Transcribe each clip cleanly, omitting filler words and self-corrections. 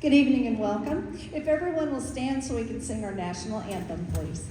Good evening and welcome. If everyone will stand so we can sing our national anthem, please.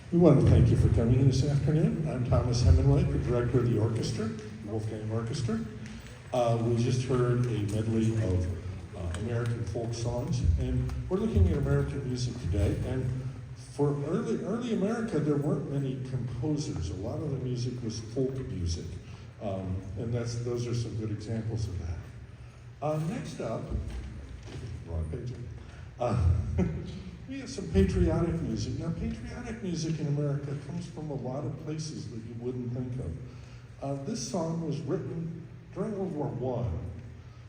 We want to thank you for coming in this afternoon. I'm Thomas Hemingway, the director of the orchestra, Wolfgang Orchestra. We just heard a medley of American folk songs, and we're looking at American music today. And for early America, there weren't many composers. A lot of the music was folk music, and those are some good examples of that. Next up, wrong page. We have some patriotic music. Now, patriotic music in America comes from a lot of places that you wouldn't think of. This song was written during World War I,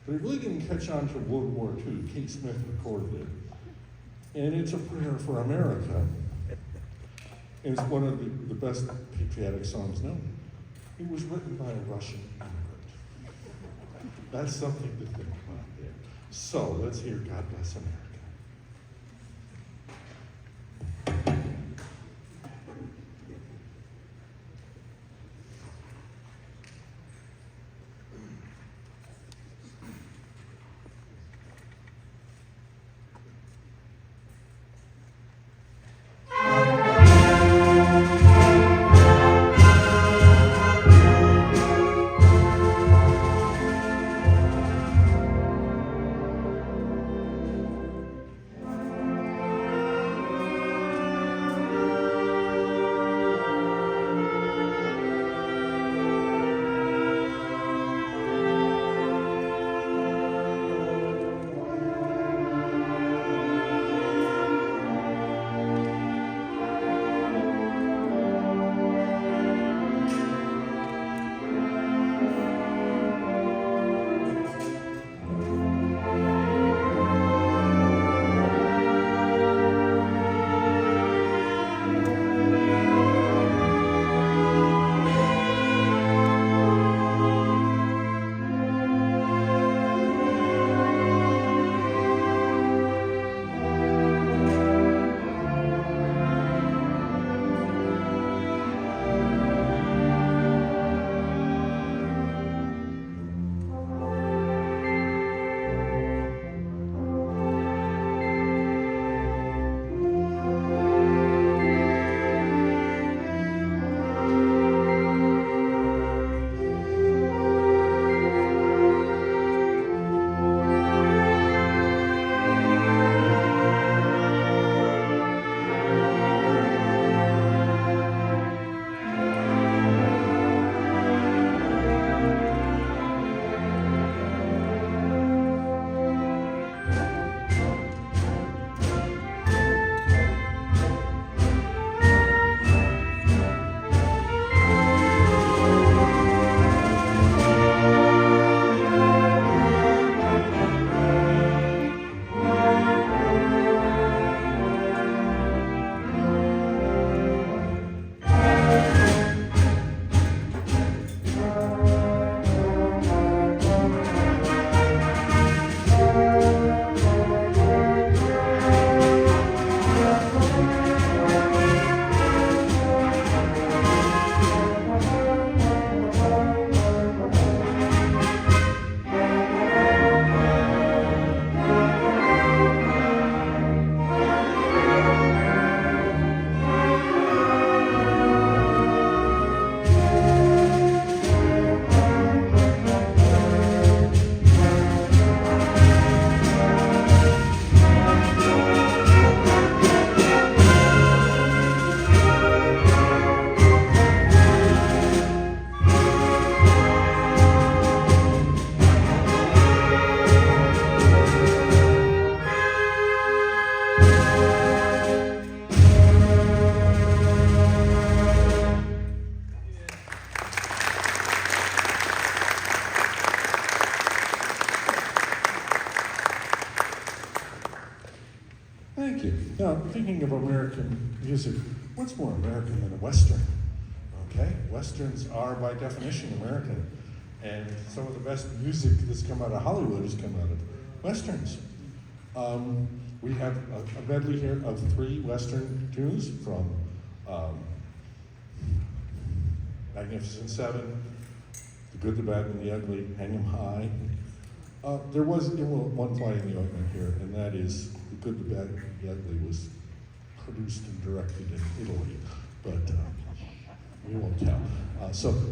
but it really didn't catch on to World War II. Kate Smith recorded it. And it's a prayer for America. And it's one of the best patriotic songs known. It was written by a Russian immigrant. That's something to think about there. So let's hear God Bless America. Thank you. Now, thinking of American music, what's more American than a Western? Okay, Westerns are by definition American, and some of the best music that's come out of Hollywood has come out of Westerns. We have a medley here of 3 Western tunes from Magnificent Seven, The Good, the Bad, and the Ugly, Hang 'em High. There was one fly in the ointment here, and that is The Good, the Bad, and the Ugly was produced and directed in Italy, but we won't tell.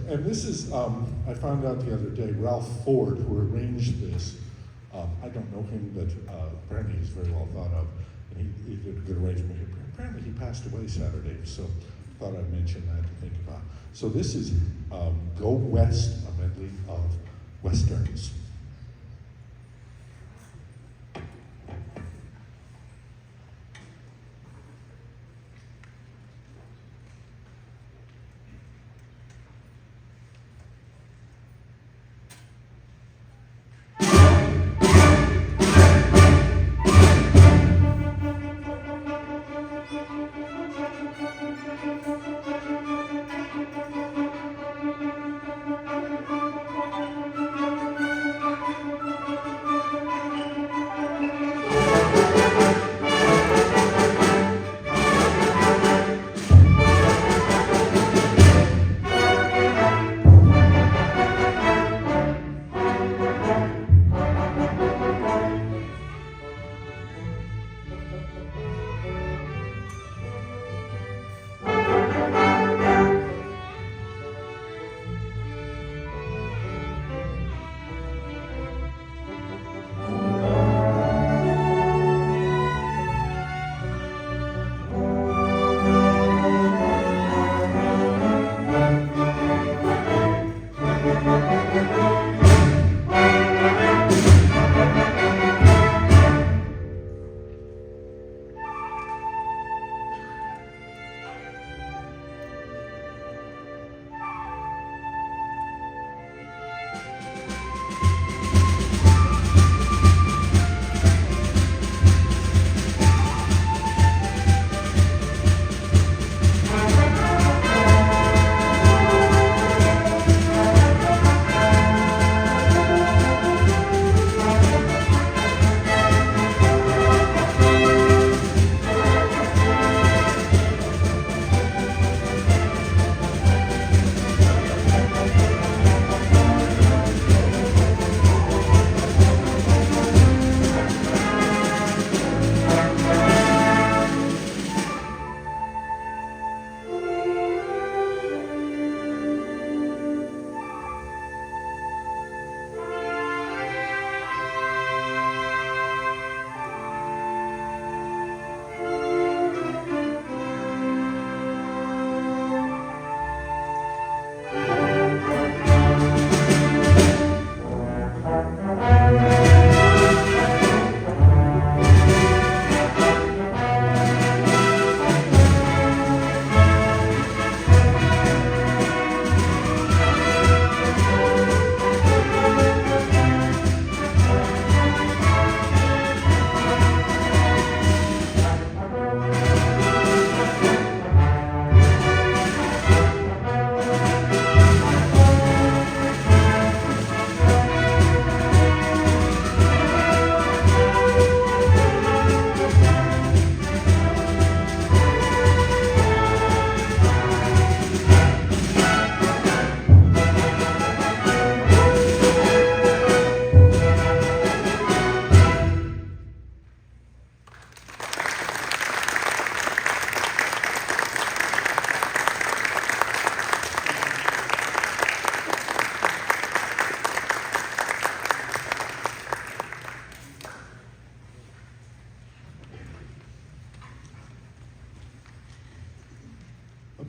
And this is, I found out the other day, Ralph Ford, who arranged this. I don't know him, but apparently he's very well thought of, and he did a good arrangement. Apparently he passed away Saturday, so thought I'd mention that to think about. So this is Go West, a medley of Westerns.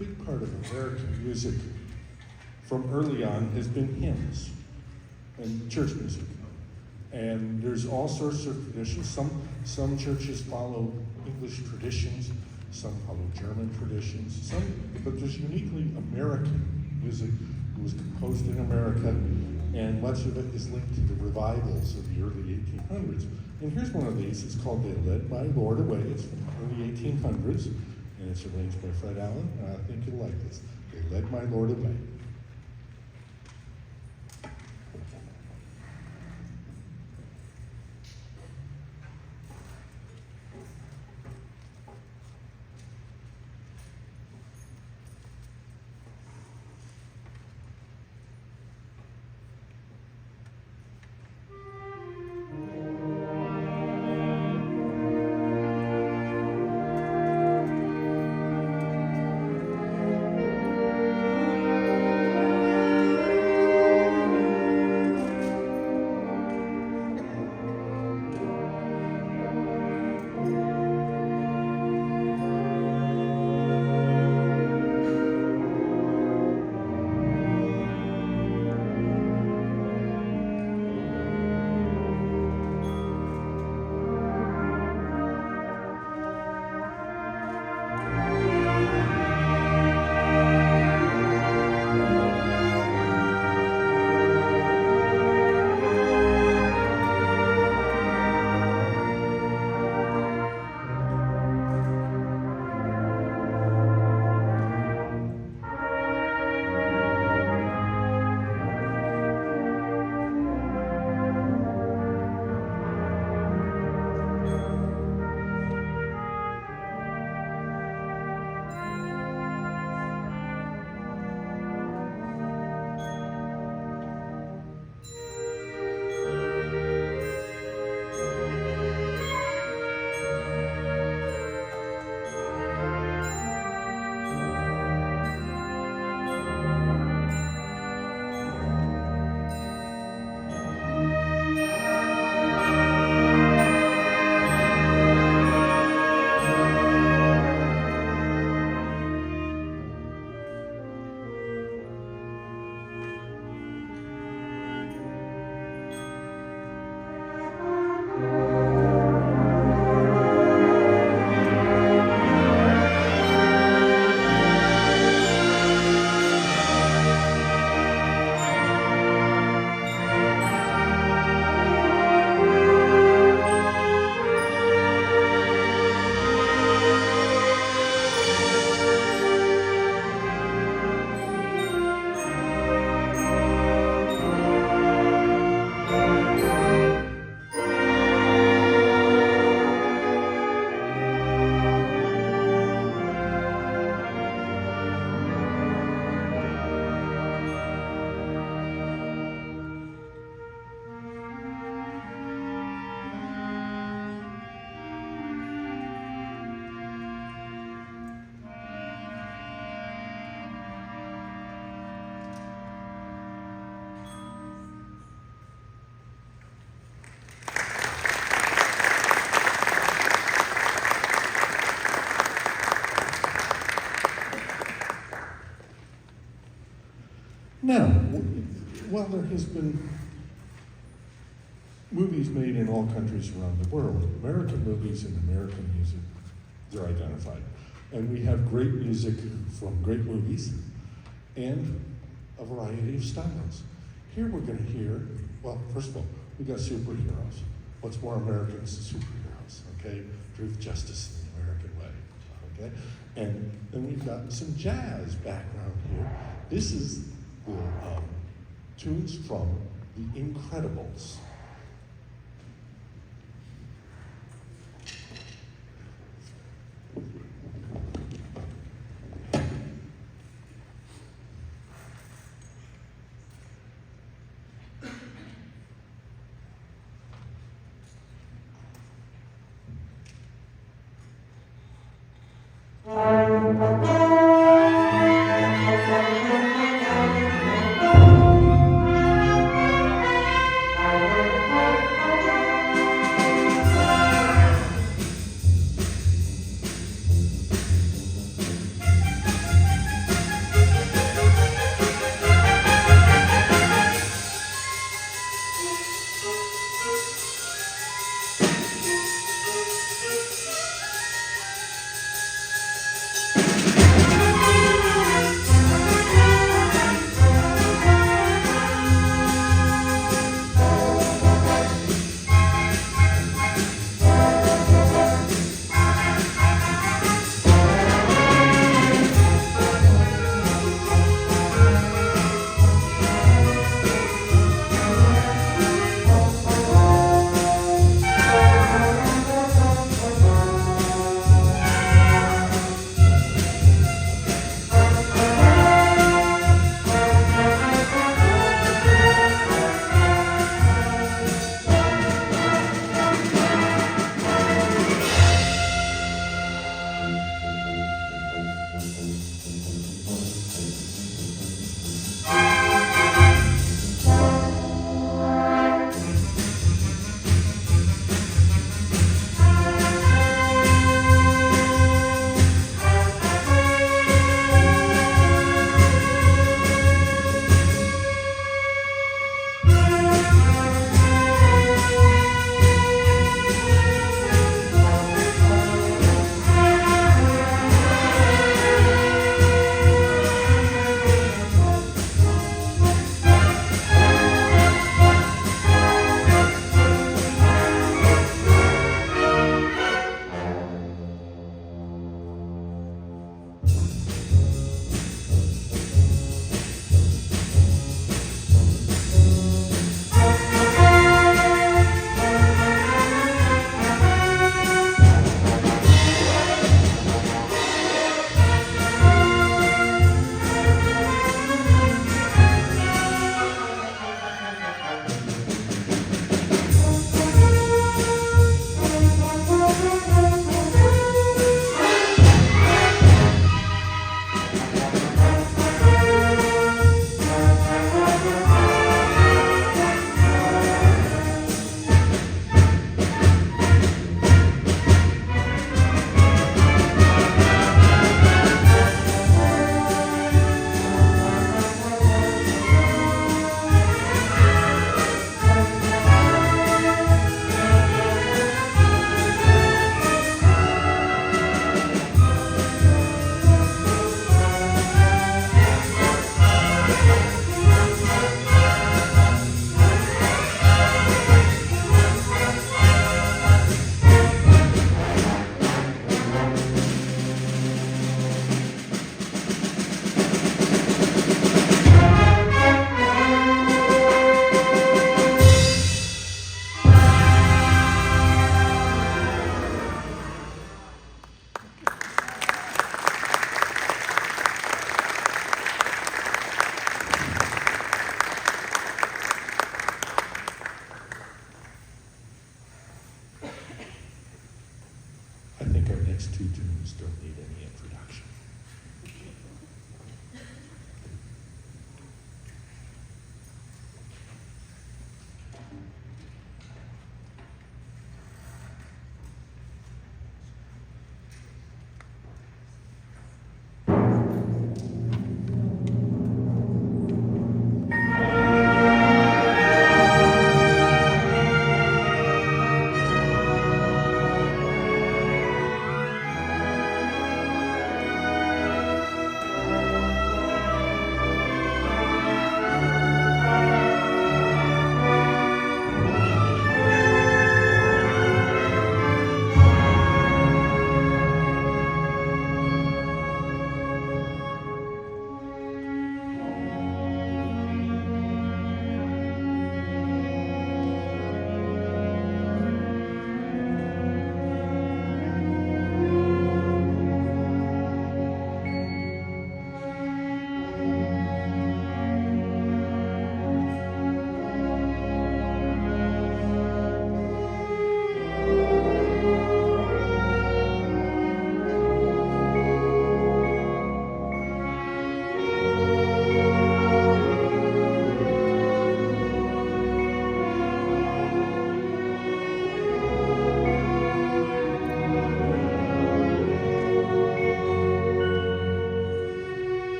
big part of American music from early on has been hymns and church music. And there's all sorts of traditions. Some churches follow English traditions, some follow German traditions, but there's uniquely American music. It was composed in America, And much of it is linked to the revivals of the early 1800s. And here's one of these. It's called They Led My Lord Away. It's from the early 1800s, and it's arranged by Fred Allen, and I think you'll like this. They led my Lord away. Now, while there has been movies made in all countries around the world, American movies and American music, they're identified. And we have great music from great movies and a variety of styles. Here we're going to hear, well, first of all, we got superheroes. What's more American than superheroes, okay? Truth, justice, in the American way, okay? And then we've got some jazz background here. This is the tunes from The Incredibles. think our next two tunes don't need any introduction.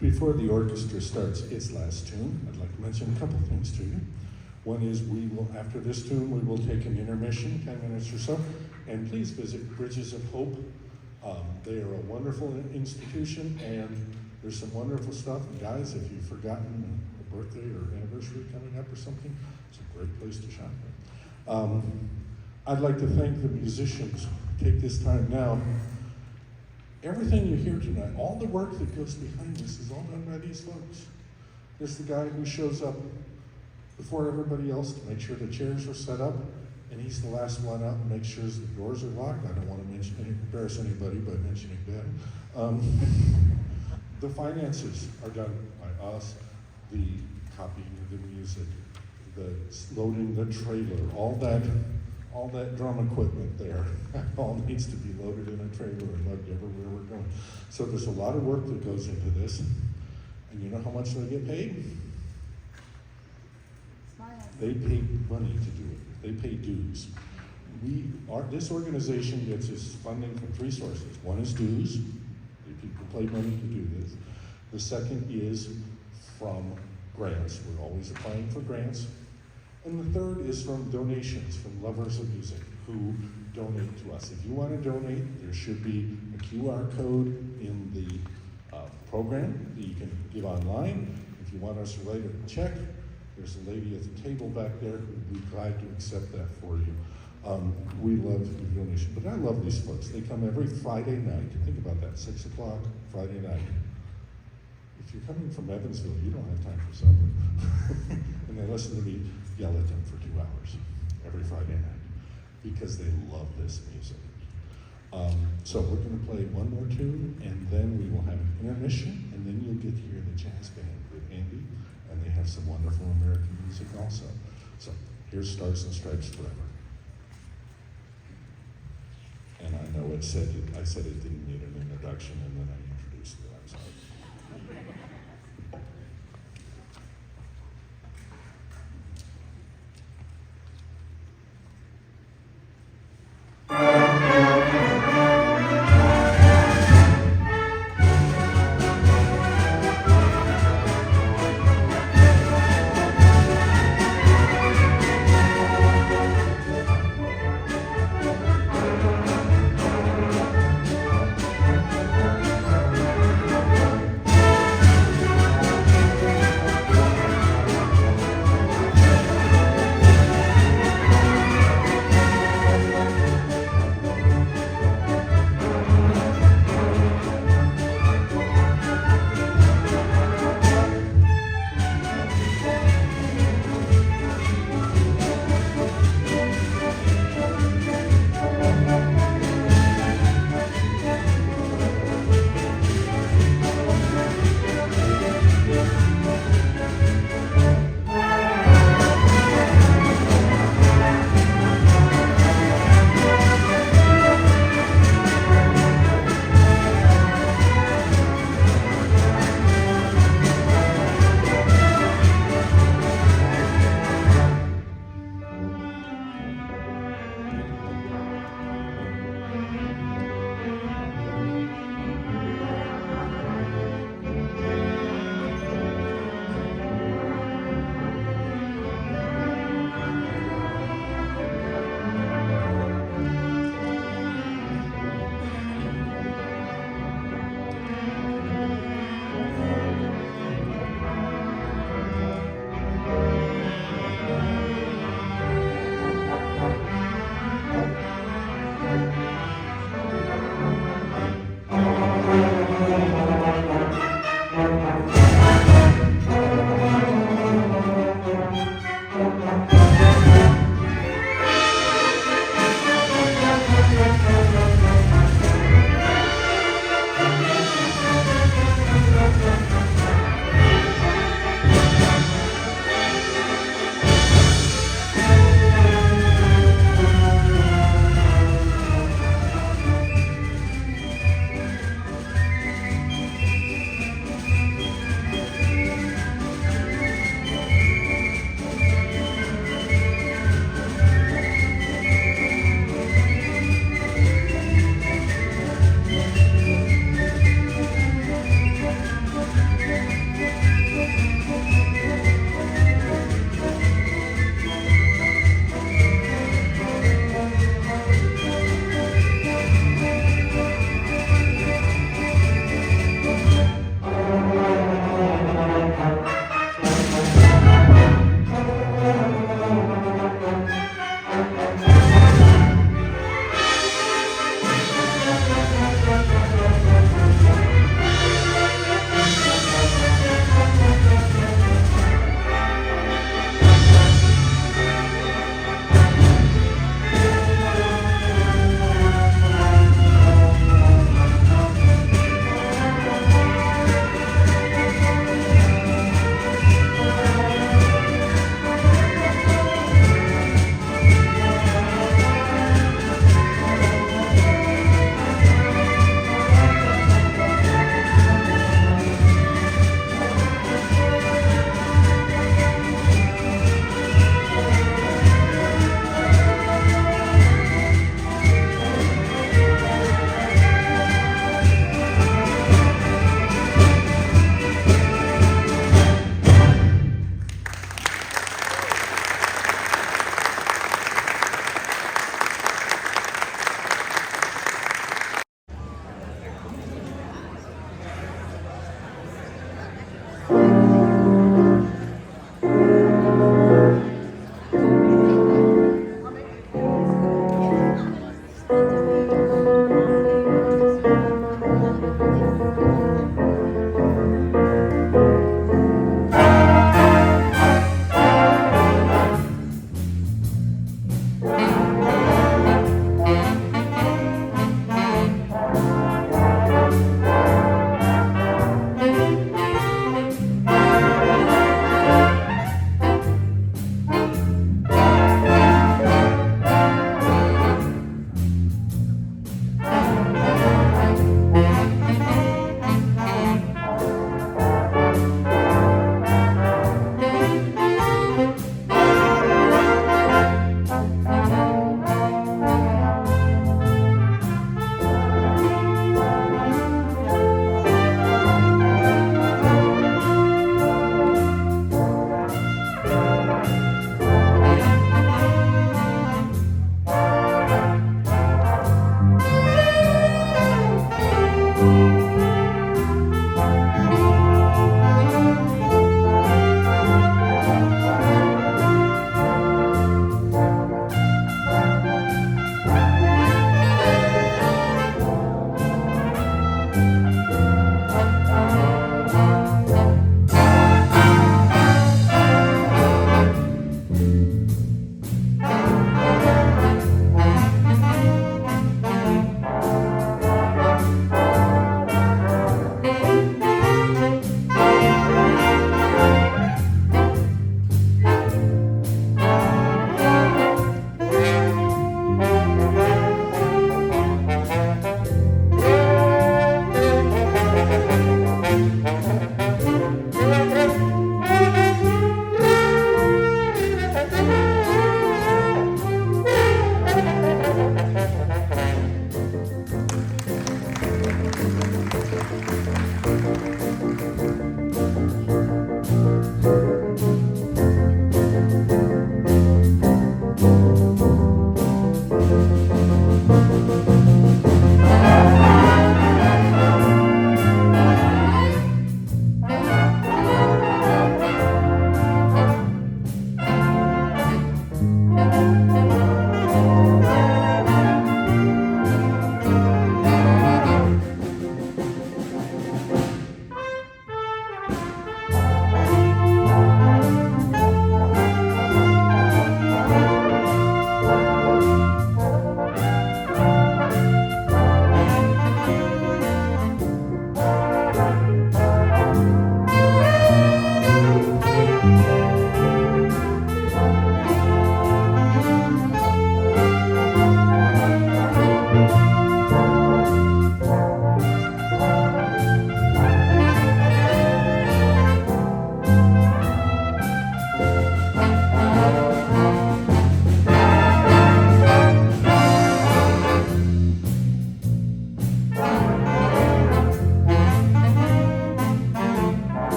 Before the orchestra starts its last tune, I'd like to mention a couple things to you. One is we will, after this tune, we will take an intermission, 10 minutes or so, and please visit Bridges of Hope. They are a wonderful institution, and there's some wonderful stuff. And guys, if you've forgotten a birthday or anniversary coming up or something, it's a great place to shop. I'd like to thank the musicians. Take this time now. Everything you hear tonight, all the work that goes behind this is all done by these folks. There's the guy who shows up before everybody else to make sure the chairs are set up, and he's the last one out and makes sure the doors are locked. I don't want to embarrass anybody by mentioning that. The finances are done by us, the copying of the music, the loading the trailer, all that drum equipment there, all needs to be loaded in a trailer and lugged everywhere we're going. So there's a lot of work that goes into this. And you know how much they get paid? They pay money to do it. They pay dues. This organization gets its funding from three sources. One is dues. People pay money to do this. The second is from grants. We're always applying for grants. And the third is from donations from lovers of music who donate to us. If you want to donate, there should be a QR code in the program that you can give online. If you want us to write a check, there's a lady at the table back there who would be glad to accept that for you. We love the donation, but I love these folks. They come every Friday night. Think about that, 6 o'clock, Friday night. If you're coming from Evansville, you don't have time for supper. And they listen to me yell at them for 2 hours every Friday night because they love this music. So we're going to play one more tune, and then we will have an intermission, and then you'll get to hear the jazz band with Andy, and they have some wonderful American music also. So here's Stars and Stripes Forever. And I know I said it didn't need an introduction, and then I introduced it. I'm sorry.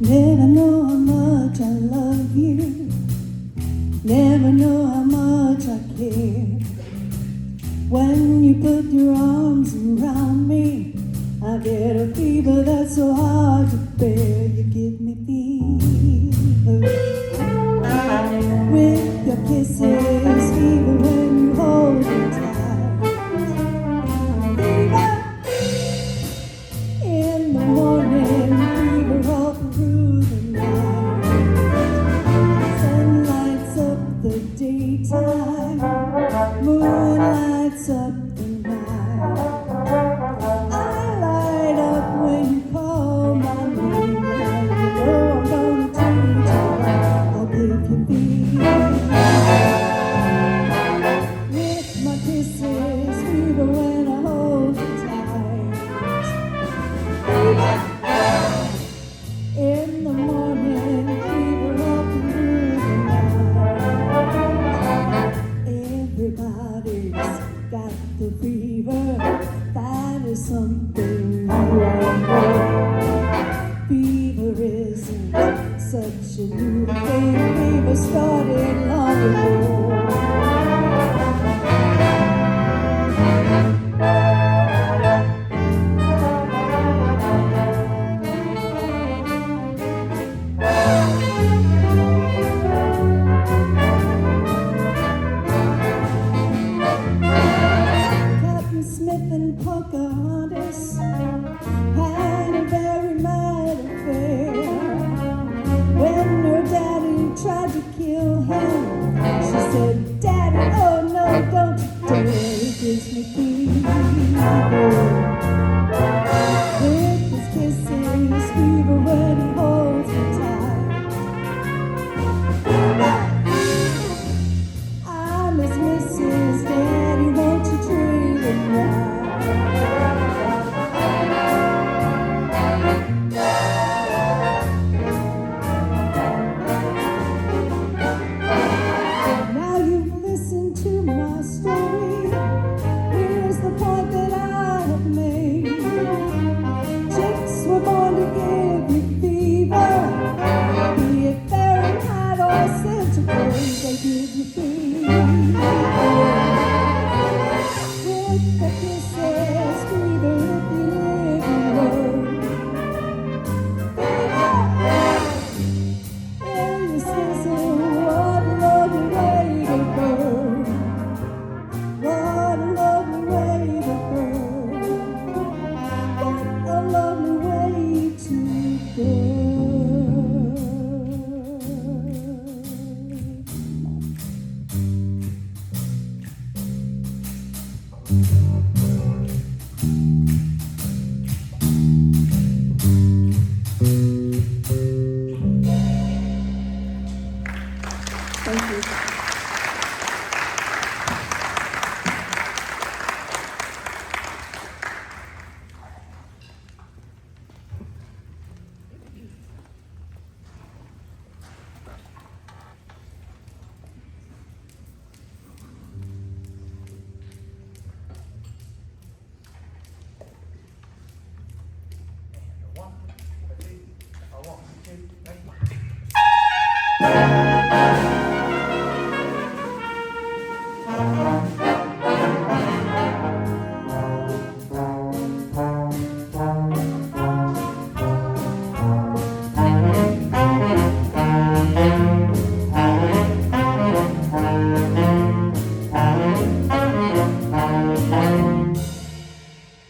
Never know how much I love you. Never know how much I care. When you put your arms around me, I get a fever that's so hard to bear. You give me fever with your kisses, fever when you hold me tight. Fever in the morning, fever all through the night. Sun lights up the daytime, moon lights up the night. I light up when you call my name. You know I'm gonna treat you right. I'll give you fever with my kisses, fever when I hold you tight. Fever in the morning, fever all through the night. Everybody's got the fever. That is something you all know. Fever isn't such a new thing. Fever started long ago. Captain Smith and Pocahontas had a very mad affair. When her daddy tried to kill him, she said, "Daddy, oh no, don't you dare." It gives me fever with his kisses, fever when he holds me tight. I'm his missus, Daddy, won't you treat him right? Now you've listened to my story. Here's the point that I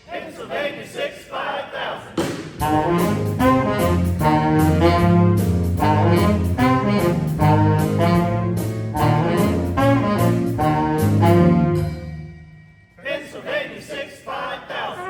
Pennsylvania 65000. Pennsylvania 65000. Pennsylvania 65000.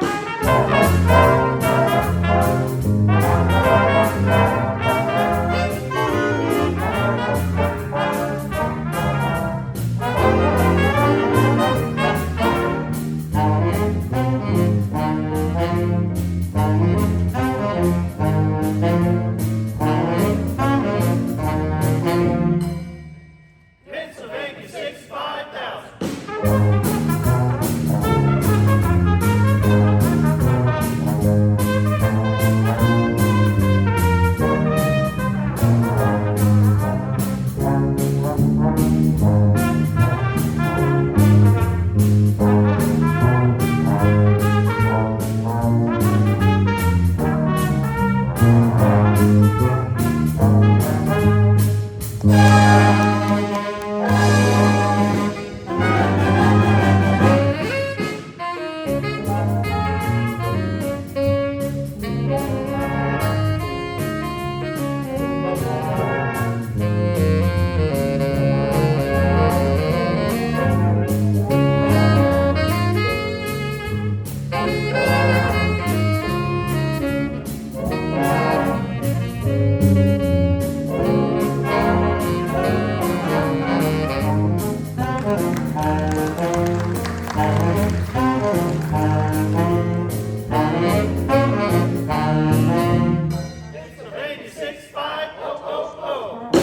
Pennsylvania 65000.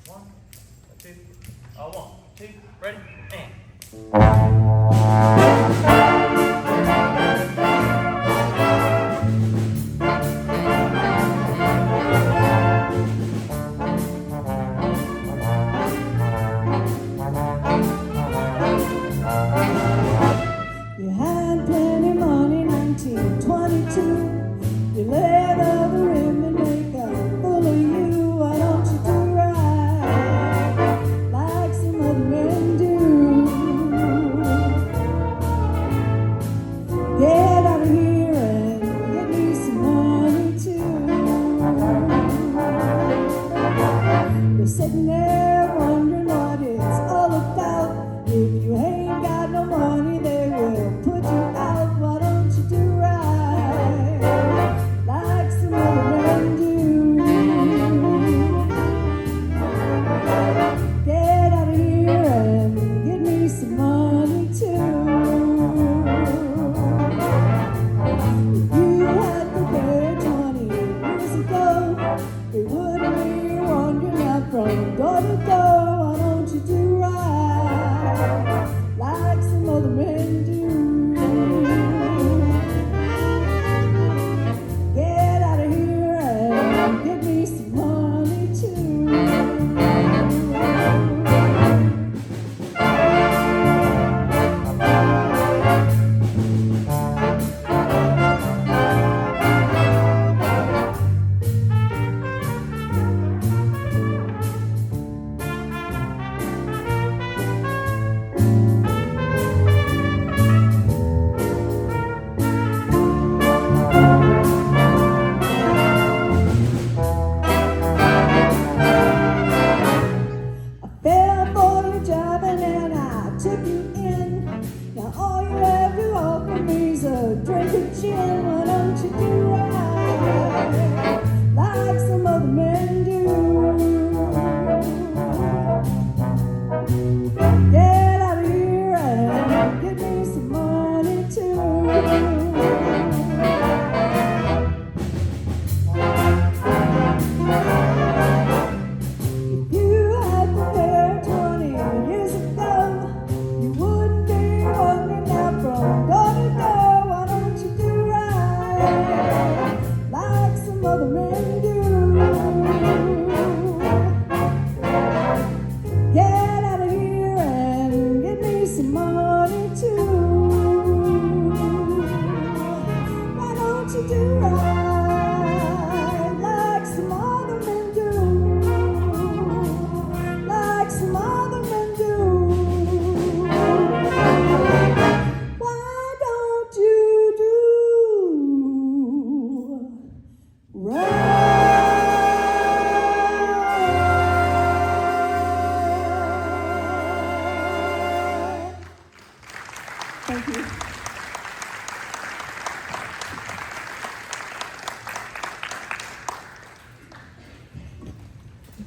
One, two, ready, and. You had plenty of money, 1922. You let other women make a fool of you. Why don't you do right like some other men do?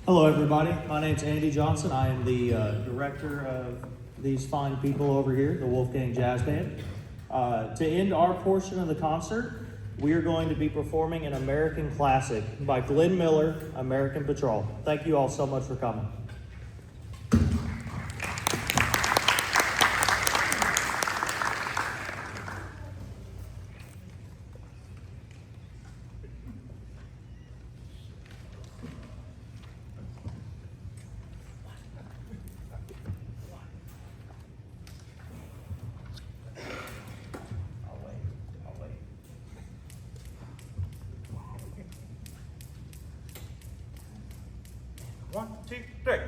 Hello, everybody. My name's Andy Johnson. I am the director of these fine people over here, the Wolfgang Jazz Band. To end our portion of the concert, we are going to be performing an American classic by Glenn Miller, American Patrol. Thank you all so much for coming. One, two, three.